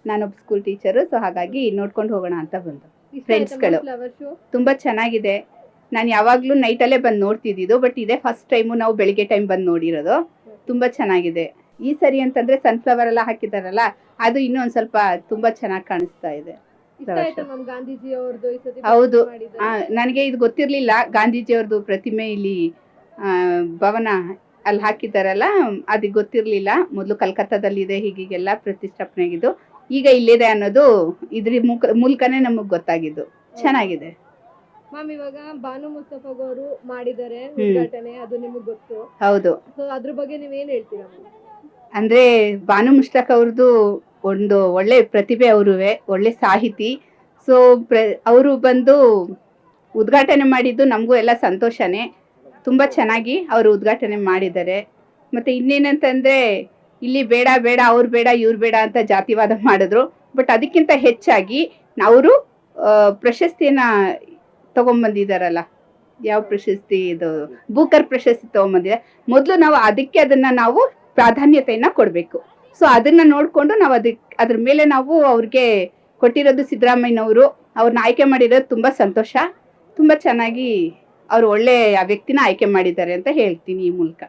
ನಾನೊಬ್ಬ school teacher, so ಹಾಗಾಗಿ ನೋಡ್ಕೊಂಡು ಹೋಗೋಣ ಅಂತ ಬಂದು. ಫ್ರೆಂಡ್ಸ್ಗಳು ತುಂಬಾ ಚೆನ್ನಾಗಿದೆ. ನಾನು ಯಾವಾಗ್ಲೂ ನೈಟಲ್ಲೇ ಬಂದು ನೋಡ್ತಿದ್ದು, ಬಟ್ ಇದೇ ಫಸ್ಟ್ ಟೈಮು ನಾವು ಬೆಳಿಗ್ಗೆ ಟೈಮ್ ಬಂದು ನೋಡಿರೋದು. ತುಂಬಾ ಚೆನ್ನಾಗಿದೆ. ಈ ಸರಿ ಅಂತಂದ್ರೆ ಸನ್ಫ್ಲವರ್ ಎಲ್ಲ ಹಾಕಿದಾರಲ್ಲ, ಅದು ಇನ್ನೂ ಒಂದ್ ಸ್ವಲ್ಪ ತುಂಬಾ ಚೆನ್ನಾಗಿ ಕಾಣಿಸ್ತಾ ಇದೆ. ಹೌದು, ನನಗೆ ಇದು ಗೊತ್ತಿರ್ಲಿಲ್ಲ. ಗಾಂಧೀಜಿಯವ್ರದ್ದು ಪ್ರತಿಮೆ ಇಲ್ಲಿ ಭವನ ಅಲ್ಲಿ ಹಾಕಿದಾರಲ್ಲ, ಅದಕ್ಕೆ ಗೊತ್ತಿರ್ಲಿಲ್ಲ. ಮೊದಲು ಕಲ್ಕತ್ತಾದಲ್ಲಿದೆ, ಹೀಗೆಲ್ಲ ಪ್ರತಿಷ್ಠಾಪನೆಗಿದ್ದು, ಈಗ ಇಲ್ಲಿದೆ ಅನ್ನೋದು ಇದ್ರ ಮೂಲಕನೇ ನಮಗ್ ಗೊತ್ತಾಗಿದ್ದು. ಚೆನ್ನಾಗಿದೆ ಮ್ಯಾಮ್. ಇವಾಗ ಬಾನು ಮುಸ್ತಫಾ ಅವರು ಮಾಡಿದ್ದಾರೆ ಉದ್ಘಾಟನೆ, ಅದು ನಿಮಗೆ ಗೊತ್ತು? ಹೌದು. ಸೊ ಅದ್ರ ಬಗ್ಗೆ ನೀವೇನ್ ಹೇಳ್ತೀರಾ? ಅಂದ್ರೆ ಬಾನು ಮುಸ್ತಫಾ ಅವ್ರದ್ದು ಒಂದು ಒಳ್ಳೆ ಪ್ರತಿಭೆ, ಅವರುವೆ ಒಳ್ಳೆ ಸಾಹಿತಿ. ಸೊ ಅವರು ಬಂದು ಉದ್ಘಾಟನೆ ಮಾಡಿದ್ದು ನಮಗೂ ಎಲ್ಲ ಸಂತೋಷನೇ. ತುಂಬಾ ಚೆನ್ನಾಗಿ ಅವರು ಉದ್ಘಾಟನೆ ಮಾಡಿದ್ದಾರೆ. ಮತ್ತೆ ಇನ್ನೇನಂತಂದ್ರೆ, ಇಲ್ಲಿ ಬೇಡ ಬೇಡ ಅವ್ರು ಬೇಡ ಇವ್ರು ಬೇಡ ಅಂತ ಜಾತಿವಾದ ಮಾಡಿದ್ರು. ಬಟ್ ಅದಕ್ಕಿಂತ ಹೆಚ್ಚಾಗಿ ಅವರು ಪ್ರಶಸ್ತಿಯನ್ನ ತಗೊಂಡ್ಬಂದಿದಾರಲ್ಲ. ಯಾವ ಪ್ರಶಸ್ತಿ? ಇದು ಬೂಕರ್ ಪ್ರಶಸ್ತಿ ತಗೊಂಡ್ಬಂದಿದ್ದಾರೆ. ಮೊದಲು ನಾವು ಅದನ್ನ ನಾವು ಪ್ರಾಧಾನ್ಯತೆಯನ್ನ ಕೊಡಬೇಕು. ಸೊ ಅದನ್ನ ನೋಡ್ಕೊಂಡು ನಾವು ಅದ್ರ ಮೇಲೆ ನಾವು ಅವ್ರಿಗೆ ಕೊಟ್ಟಿರೋದು ಸಿದ್ದರಾಮಯ್ಯನವರು. ಅವ್ರನ್ನ ಆಯ್ಕೆ ಮಾಡಿರೋದು ತುಂಬಾ ಸಂತೋಷ. ತುಂಬಾ ಚೆನ್ನಾಗಿ ಅವ್ರು ಒಳ್ಳೆ ವ್ಯಕ್ತಿನ ಆಯ್ಕೆ ಮಾಡಿದ್ದಾರೆ ಅಂತ ಹೇಳ್ತೀನಿ ಈ ಮೂಲಕ.